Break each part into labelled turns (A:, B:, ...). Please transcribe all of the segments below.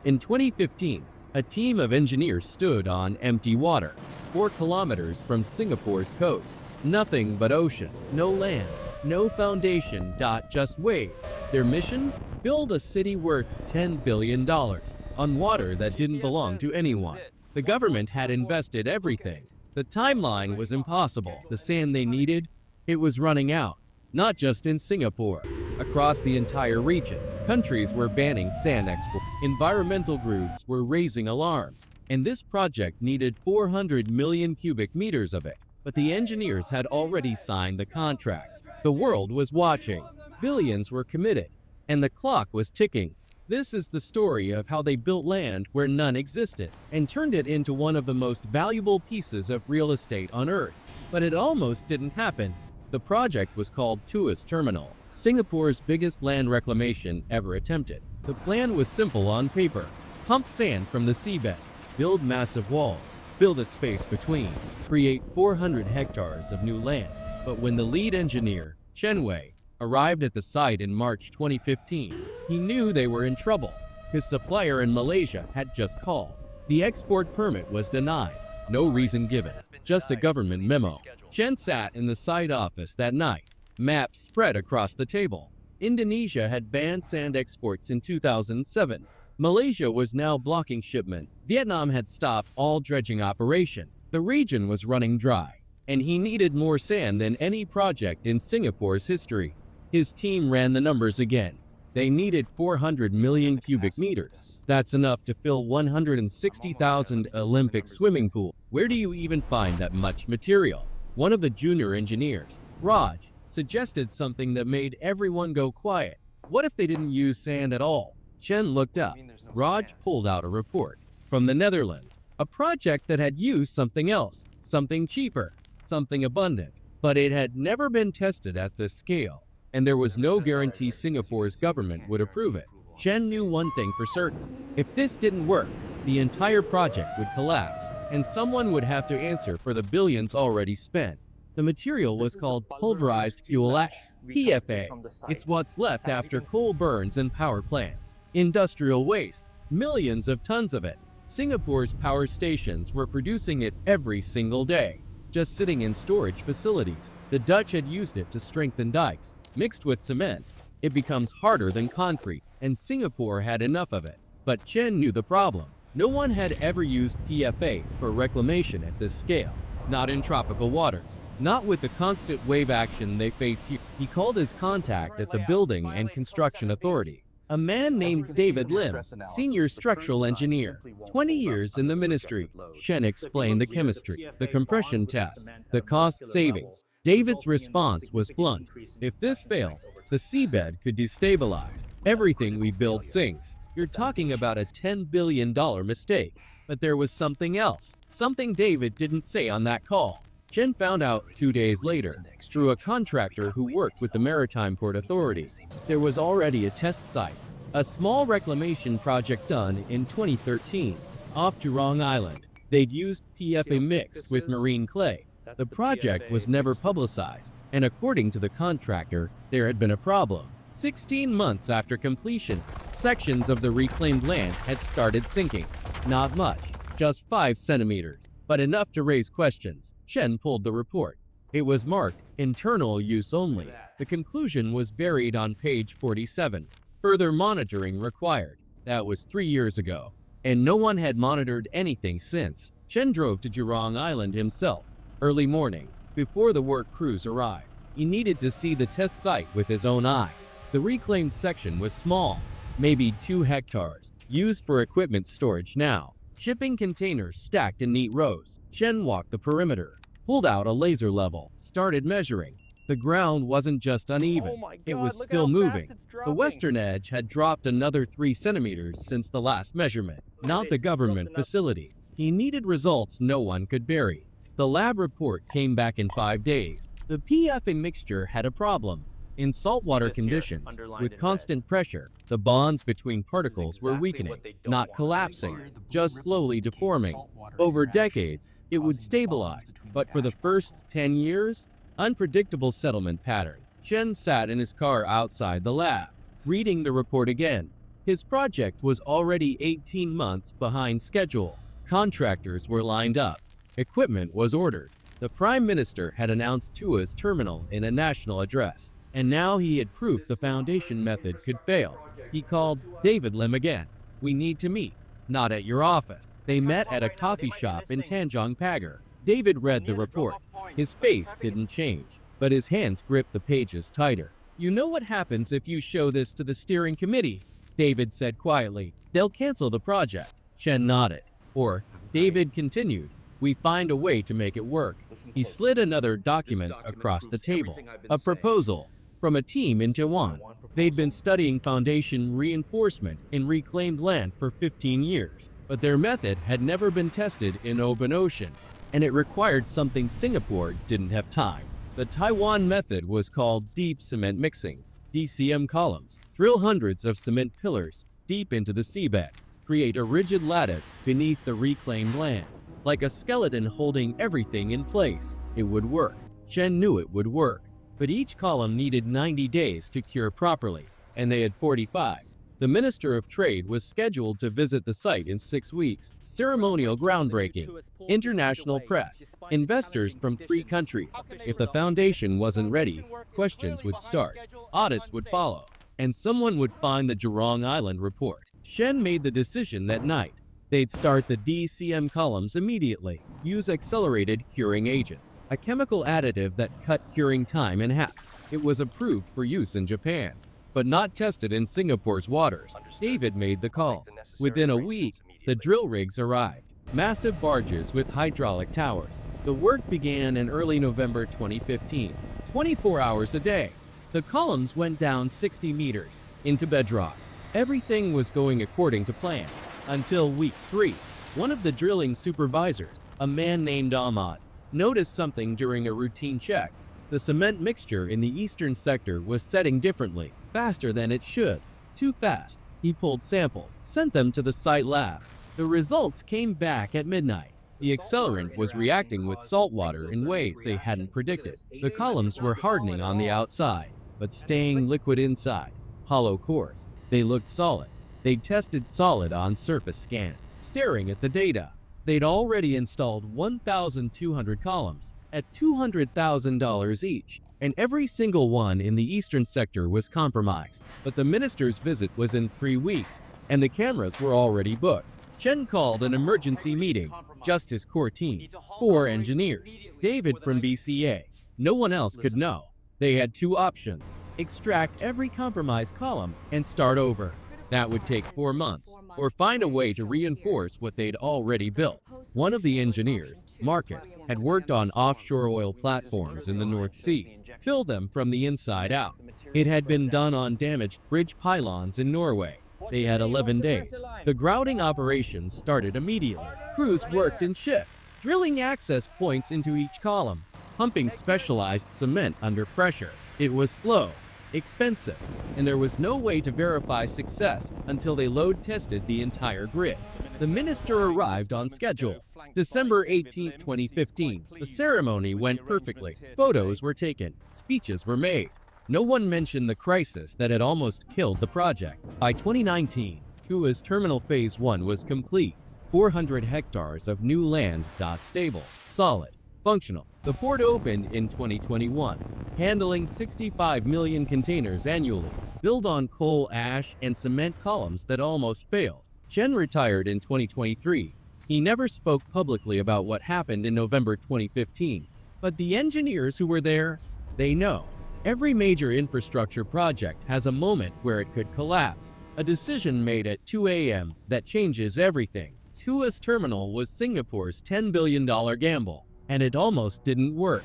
A: In 2015, a team of engineers stood on empty water, 4 kilometers from Singapore's coast. Nothing but ocean, no land, no foundation, just waves. Their mission? Build a city worth $10 billion on water that didn't belong to anyone. The government had invested everything. The timeline was impossible. The sand they needed? It was running out. Not just in Singapore. Across the entire region, countries were banning sand export. Environmental groups were raising alarms, and this project needed 400 million cubic meters of it. But the engineers had already signed the contracts. The world was watching. Billions were committed, and the clock was ticking. This is the story of how they built land where none existed and turned it into one of the most valuable pieces of real estate on Earth. But it almost didn't happen. The project was called Tuas Terminal, Singapore's biggest land reclamation ever attempted. The plan was simple on paper: pump sand from the seabed, build massive walls, fill the space between, create 400 hectares of new land. But when the lead engineer, Chen Wei, arrived at the site in March 2015, he knew they were in trouble. His supplier in Malaysia had just called. The export permit was denied. No reason given, just a government memo. Chen sat in the site office that night. Maps spread across the table. Indonesia had banned sand exports in 2007. Malaysia was now blocking shipment. Vietnam had stopped all dredging operation. The region was running dry, and he needed more sand than any project in Singapore's history. His team ran the numbers again. They needed 400 million cubic meters. That's enough to fill 160,000 Olympic swimming pools. Where do you even find that much material? One of the junior engineers, Raj, suggested something that made everyone go quiet. What if they didn't use sand at all? Chen looked up. Raj pulled out a report from the Netherlands, a project that had used something else, something cheaper, something abundant, but it had never been tested at this scale, and there was no guarantee Singapore's government would approve it. Chen knew one thing for certain: if this didn't work, the entire project would collapse, and someone would have to answer for the billions already spent. The material was called pulverized fuel ash, PFA. It's what's left after coal burns in power plants. Industrial waste, millions of tons of it. Singapore's power stations were producing it every single day, just sitting in storage facilities. The Dutch had used it to strengthen dikes. Mixed with cement, it becomes harder than concrete, and Singapore had enough of it. But Chen knew the problem. No one had ever used PFA for reclamation at this scale. Not in tropical waters. Not with the constant wave action they faced here. He called his contact at the Building and Construction Authority, a man named David Lim, senior structural engineer, 20 years in the ministry. Chen explained the chemistry, the compression tests, the cost savings. David's response was blunt: if this fails, the seabed could destabilize. Everything we build sinks. You're talking about a $10 billion mistake. But there was something else, something David didn't say on that call. Chen found out 2 days later, through a contractor who worked with the Maritime Port Authority. There was already a test site, a small reclamation project done in 2013, off Jurong Island. They'd used PFA mixed with marine clay. The project was never publicized, and according to the contractor, there had been a problem. 16 months after completion, sections of the reclaimed land had started sinking. Not much, just 5 centimeters, but enough to raise questions. Chen pulled the report. It was marked internal use only. The conclusion was buried on page 47. Further monitoring required. That was 3 years ago, and no one had monitored anything since. Chen drove to Jurong Island himself, early morning, before the work crews arrived. He needed to see the test site with his own eyes. The reclaimed section was small, maybe 2 hectares, used for equipment storage now. Shipping containers stacked in neat rows. Chen walked the perimeter, pulled out a laser level, started measuring. The ground wasn't just uneven, it was still moving. The western edge had dropped another 3 centimeters since the last measurement. Not the government facility. He needed results no one could bury. The lab report came back in 5 days. The PFA mixture had a problem. In saltwater conditions, with constant pressure, the bonds between particles were weakening, not collapsing, just slowly deforming. Over decades, it would stabilize, but for the first 10 years, unpredictable settlement patterns. Chen sat in his car outside the lab, reading the report again. His project was already 18 months behind schedule. Contractors were lined up. Equipment was ordered. The Prime Minister had announced Tua's terminal in a national address, and now he had proof the foundation method could fail. He called David Lim again. "We need to meet, not at your office." They met at a coffee shop in Tanjong Pagar. David read the report. His face didn't change, but his hands gripped the pages tighter. "You know what happens if you show this to the steering committee?" David said quietly. "They'll cancel the project." Chen nodded. Or, David continued, "We find a way to make it work." He slid another document across the table. A proposal from a team in Jawan. They'd been studying foundation reinforcement in reclaimed land for 15 years, but their method had never been tested in open ocean, and it required something Singapore didn't have time. The Taiwan method was called deep cement mixing, DCM columns. Drill hundreds of cement pillars deep into the seabed, create a rigid lattice beneath the reclaimed land, like a skeleton holding everything in place. It would work. Chen knew it would work, but each column needed 90 days to cure properly, and they had 45. The Minister of Trade was scheduled to visit the site in 6 weeks. Ceremonial groundbreaking, international press, investors from 3 countries. If the foundation wasn't ready, questions would start, audits would follow, and someone would find the Jurong Island report. Chen made the decision that night. They'd start the DCM columns immediately, use accelerated curing agents, a chemical additive that cut curing time in half. It was approved for use in Japan, but not tested in Singapore's waters. David made the calls. Within a week, the drill rigs arrived, massive barges with hydraulic towers. The work began in early November 2015, 24 hours a day. The columns went down 60 meters into bedrock. Everything was going according to plan. Until week 3, one of the drilling supervisors, a man named Ahmad, noticed something during a routine check. The cement mixture in the eastern sector was setting differently, faster than it should. Too fast. He pulled samples, sent them to the site lab. The results came back at midnight. The accelerant was reacting with salt water in ways they hadn't predicted. The columns were hardening on the outside, but staying liquid inside. Hollow cores. They looked solid. They'd tested solid on surface scans. Staring at the data, they'd already installed 1,200 columns at $200,000 each, and every single one in the eastern sector was compromised. But the minister's visit was in 3 weeks, and the cameras were already booked. Chen called an emergency meeting, just his core team, 4 engineers, David from BCA. No one else could know. They had 2 options: extract every compromised column and start over. That would take 4 months, or find a way to reinforce what they'd already built. One of the engineers, Marcus, had worked on offshore oil platforms in the North Sea, built them from the inside out. It had been done on damaged bridge pylons in Norway. They had 11 days. The grouting operations started immediately. Crews worked in shifts, drilling access points into each column, pumping specialized cement under pressure. It was slow, expensive, and there was no way to verify success until they load tested the entire grid. The minister arrived on schedule. December 18, 2015. The ceremony went perfectly. Photos were taken. Speeches were made. No one mentioned the crisis that had almost killed the project. By 2019, Tua's Terminal Phase 1 was complete. 400 hectares of new land. Stable, solid, functional. The port opened in 2021, handling 65 million containers annually, built on coal ash and cement columns that almost failed. Chen retired in 2023. He never spoke publicly about what happened in November 2015, but the engineers who were there, they know. Every major infrastructure project has a moment where it could collapse, a decision made at 2 a.m. that changes everything. Tua's terminal was Singapore's $10 billion gamble, and it almost didn't work.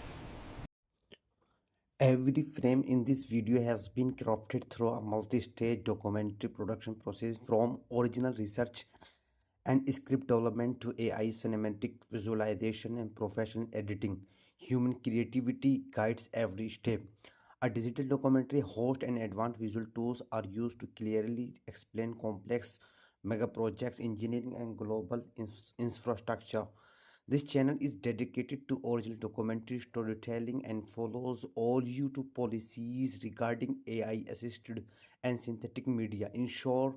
B: Every frame in this video has been crafted through a multi-stage documentary production process, from original research and script development to AI cinematic visualization and professional editing. Human creativity guides every step. A digital documentary host and advanced visual tools are used to clearly explain complex mega projects, engineering, and global infrastructure. This channel is dedicated to original documentary storytelling and follows all YouTube policies regarding AI assisted and synthetic media. Ensure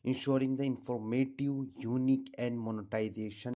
B: ensuring the informative, unique, and monetization